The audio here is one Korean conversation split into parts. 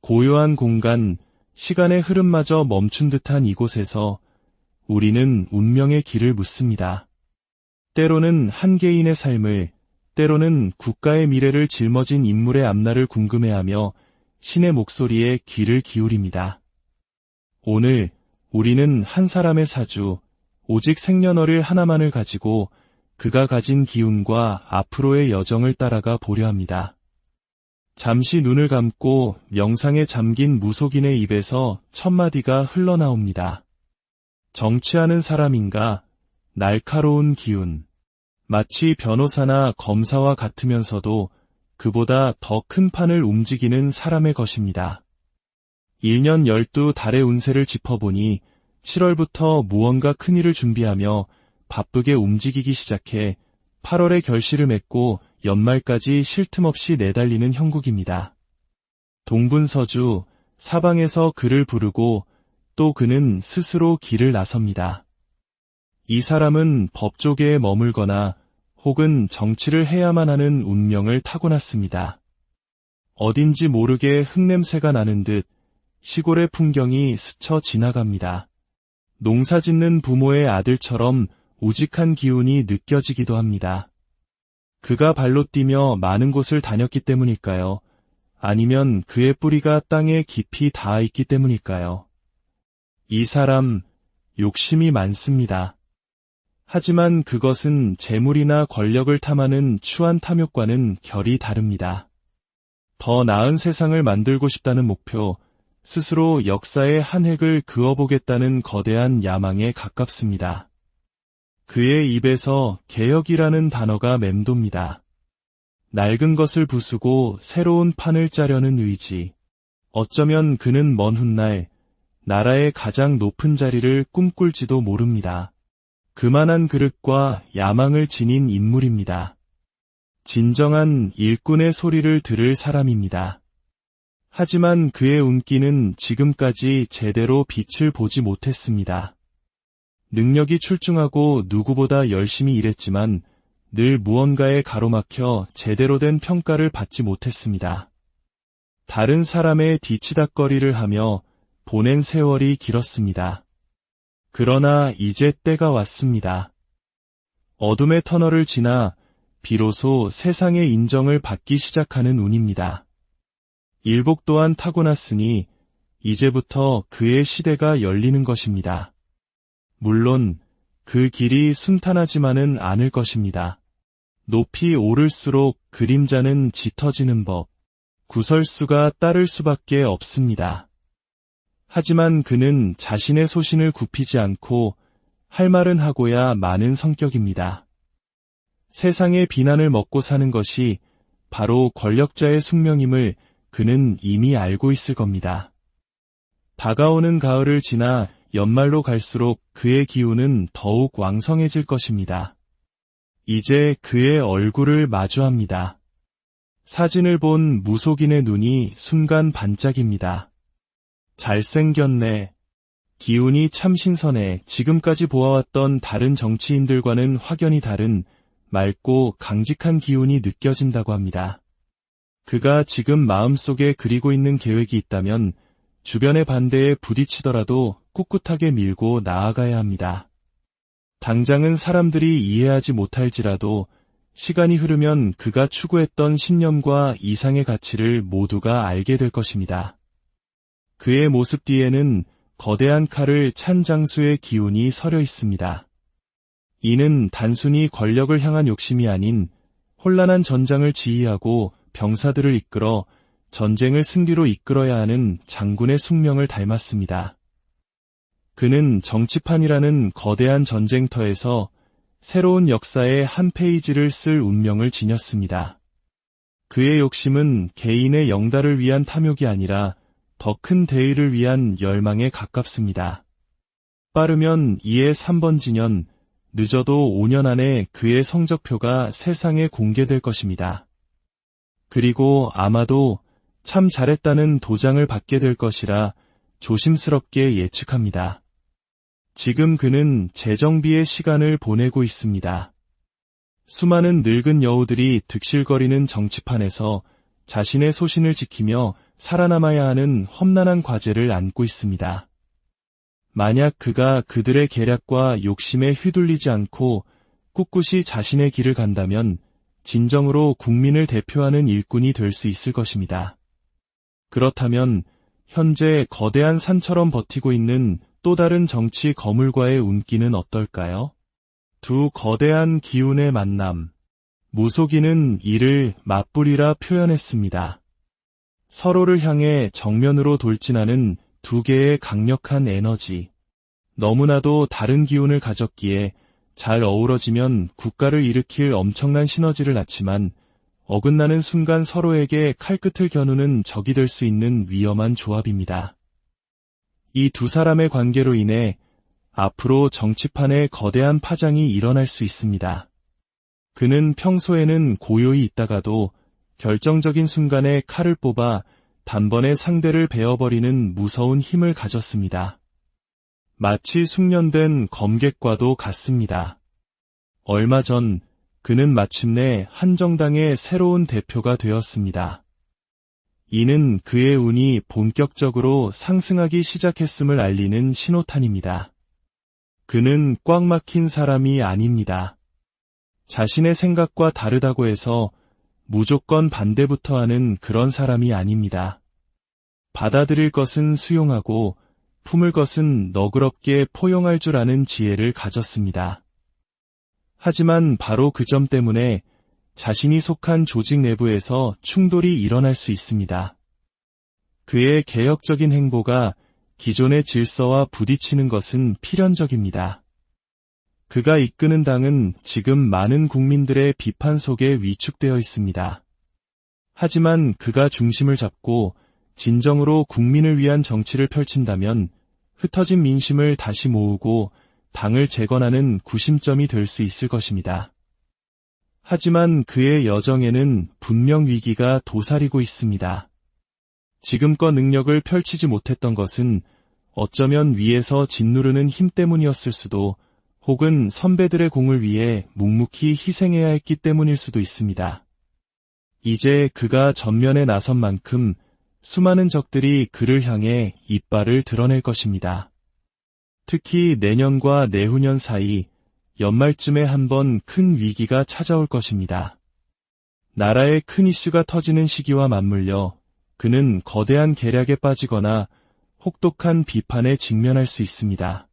고요한 공간, 시간의 흐름마저 멈춘 듯한 이곳에서 우리는 운명의 길을 묻습니다. 때로는 한 개인의 삶을, 때로는 국가의 미래를 짊어진 인물의 앞날을 궁금해하며 신의 목소리에 귀를 기울입니다. 오늘 우리는 한 사람의 사주, 오직 생년월일 하나만을 가지고 그가 가진 기운과 앞으로의 여정을 따라가 보려 합니다. 잠시 눈을 감고 명상에 잠긴 무속인의 입에서 첫 마디가 흘러나옵니다. 정치하는 사람인가? 날카로운 기운. 마치 변호사나 검사와 같으면서도 그보다 더 큰 판을 움직이는 사람의 것입니다. 1년 12달의 운세를 짚어보니 7월부터 무언가 큰일을 준비하며 바쁘게 움직이기 시작해 8월에 결실을 맺고 연말까지 쉴 틈 없이 내달리는 형국입니다. 동분서주, 사방에서 그를 부르고 또 그는 스스로 길을 나섭니다. 이 사람은 법조계에 머물거나 혹은 정치를 해야만 하는 운명을 타고났습니다. 어딘지 모르게 흙냄새가 나는 듯 시골의 풍경이 스쳐 지나갑니다. 농사짓는 부모의 아들처럼 우직한 기운이 느껴지기도 합니다. 그가 발로 뛰며 많은 곳을 다녔기 때문일까요? 아니면 그의 뿌리가 땅에 깊이 닿아 있기 때문일까요? 이 사람, 욕심이 많습니다. 하지만 그것은 재물이나 권력을 탐하는 추한 탐욕과는 결이 다릅니다. 더 나은 세상을 만들고 싶다는 목표, 스스로 역사의 한 획을 그어보겠다는 거대한 야망에 가깝습니다. 그의 입에서 개혁이라는 단어가 맴돕니다. 낡은 것을 부수고 새로운 판을 짜려는 의지. 어쩌면 그는 먼 훗날 나라의 가장 높은 자리를 꿈꿀지도 모릅니다. 그만한 그릇과 야망을 지닌 인물입니다. 진정한 일꾼의 소리를 들을 사람입니다. 하지만 그의 운기는 지금까지 제대로 빛을 보지 못했습니다. 능력이 출중하고 누구보다 열심히 일했지만 늘 무언가에 가로막혀 제대로 된 평가를 받지 못했습니다. 다른 사람의 뒤치다꺼리를 하며 보낸 세월이 길었습니다. 그러나 이제 때가 왔습니다. 어둠의 터널을 지나 비로소 세상의 인정을 받기 시작하는 운입니다. 일복 또한 타고났으니 이제부터 그의 시대가 열리는 것입니다. 물론 그 길이 순탄하지만은 않을 것입니다. 높이 오를수록 그림자는 짙어지는 법, 구설수가 따를 수밖에 없습니다. 하지만 그는 자신의 소신을 굽히지 않고 할 말은 하고야 마는 성격입니다. 세상의 비난을 먹고 사는 것이 바로 권력자의 숙명임을 그는 이미 알고 있을 겁니다. 다가오는 가을을 지나 연말로 갈수록 그의 기운은 더욱 왕성해질 것입니다. 이제 그의 얼굴을 마주합니다. 사진을 본 무속인의 눈이 순간 반짝입니다. 잘생겼네. 기운이 참 신선해. 지금까지 보아왔던 다른 정치인들과는 확연히 다른 맑고 강직한 기운이 느껴진다고 합니다. 그가 지금 마음속에 그리고 있는 계획이 있다면 주변의 반대에 부딪히더라도 꿋꿋하게 밀고 나아가야 합니다. 당장은 사람들이 이해하지 못할지라도 시간이 흐르면 그가 추구했던 신념과 이상의 가치를 모두가 알게 될 것입니다. 그의 모습 뒤에는 거대한 칼을 찬 장수의 기운이 서려 있습니다. 이는 단순히 권력을 향한 욕심이 아닌 혼란한 전장을 지휘하고 병사들을 이끌어 전쟁을 승리로 이끌어야 하는 장군의 숙명을 닮았습니다. 그는 정치판이라는 거대한 전쟁터에서 새로운 역사의 한 페이지를 쓸 운명을 지녔습니다. 그의 욕심은 개인의 영달을 위한 탐욕이 아니라 더 큰 대의를 위한 열망에 가깝습니다. 빠르면 이에 3번 지년, 늦어도 5년 안에 그의 성적표가 세상에 공개될 것입니다. 그리고 아마도 참 잘했다는 도장을 받게 될 것이라 조심스럽게 예측합니다. 지금 그는 재정비의 시간을 보내고 있습니다. 수많은 늙은 여우들이 득실거리는 정치판에서 자신의 소신을 지키며 살아남아야 하는 험난한 과제를 안고 있습니다. 만약 그가 그들의 계략과 욕심에 휘둘리지 않고 꿋꿋이 자신의 길을 간다면 진정으로 국민을 대표하는 일꾼이 될 수 있을 것입니다. 그렇다면 현재 거대한 산처럼 버티고 있는 또 다른 정치 거물과의 운기는 어떨까요? 두 거대한 기운의 만남. 무속인은 이를 맞불이라 표현했습니다. 서로를 향해 정면으로 돌진하는 두 개의 강력한 에너지. 너무나도 다른 기운을 가졌기에 잘 어우러지면 국가를 일으킬 엄청난 시너지를 낳지만 어긋나는 순간 서로에게 칼끝을 겨누는 적이 될 수 있는 위험한 조합입니다. 이 두 사람의 관계로 인해 앞으로 정치판에 거대한 파장이 일어날 수 있습니다. 그는 평소에는 고요히 있다가도 결정적인 순간에 칼을 뽑아 단번에 상대를 베어버리는 무서운 힘을 가졌습니다. 마치 숙련된 검객과도 같습니다. 얼마 전 그는 마침내 한정당의 새로운 대표가 되었습니다. 이는 그의 운이 본격적으로 상승하기 시작했음을 알리는 신호탄입니다. 그는 꽉 막힌 사람이 아닙니다. 자신의 생각과 다르다고 해서 무조건 반대부터 하는 그런 사람이 아닙니다. 받아들일 것은 수용하고 품을 것은 너그럽게 포용할 줄 아는 지혜를 가졌습니다. 하지만 바로 그 점 때문에 자신이 속한 조직 내부에서 충돌이 일어날 수 있습니다. 그의 개혁적인 행보가 기존의 질서와 부딪히는 것은 필연적입니다. 그가 이끄는 당은 지금 많은 국민들의 비판 속에 위축되어 있습니다. 하지만 그가 중심을 잡고 진정으로 국민을 위한 정치를 펼친다면 흩어진 민심을 다시 모으고 당을 재건하는 구심점이 될 수 있을 것입니다. 하지만 그의 여정에는 분명 위기가 도사리고 있습니다. 지금껏 능력을 펼치지 못했던 것은 어쩌면 위에서 짓누르는 힘 때문이었을 수도 혹은 선배들의 공을 위해 묵묵히 희생해야 했기 때문일 수도 있습니다. 이제 그가 전면에 나선 만큼 수많은 적들이 그를 향해 이빨을 드러낼 것입니다. 특히 내년과 내후년 사이 연말쯤에 한번 큰 위기가 찾아올 것입니다. 나라의 큰 이슈가 터지는 시기와 맞물려 그는 거대한 계략에 빠지거나 혹독한 비판에 직면할 수 있습니다.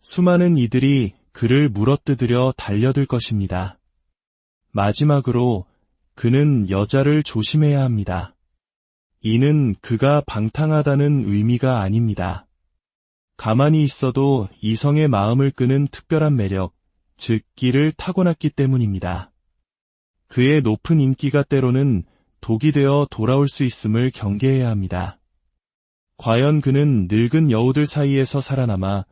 수많은 이들이 그를 물어뜯으려 달려들 것입니다. 마지막으로 그는 여자를 조심해야 합니다. 이는 그가 방탕하다는 의미가 아닙니다. 가만히 있어도 이성의 마음을 끄는 특별한 매력, 즉 끼를 타고났기 때문입니다. 그의 높은 인기가 때로는 독이 되어 돌아올 수 있음을 경계해야 합니다. 과연 그는 늙은 여우들 사이에서 살아남아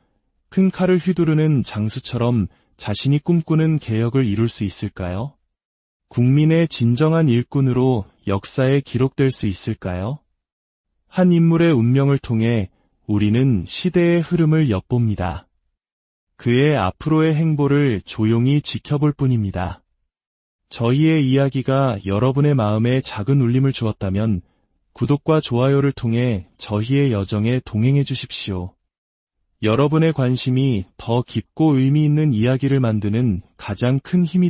큰 칼을 휘두르는 장수처럼 자신이 꿈꾸는 개혁을 이룰 수 있을까요? 국민의 진정한 일꾼으로 역사에 기록될 수 있을까요? 한 인물의 운명을 통해 우리는 시대의 흐름을 엿봅니다. 그의 앞으로의 행보를 조용히 지켜볼 뿐입니다. 저희의 이야기가 여러분의 마음에 작은 울림을 주었다면 구독과 좋아요를 통해 저희의 여정에 동행해 주십시오. 여러분의 관심이 더 깊고 의미 있는 이야기를 만드는 가장 큰 힘이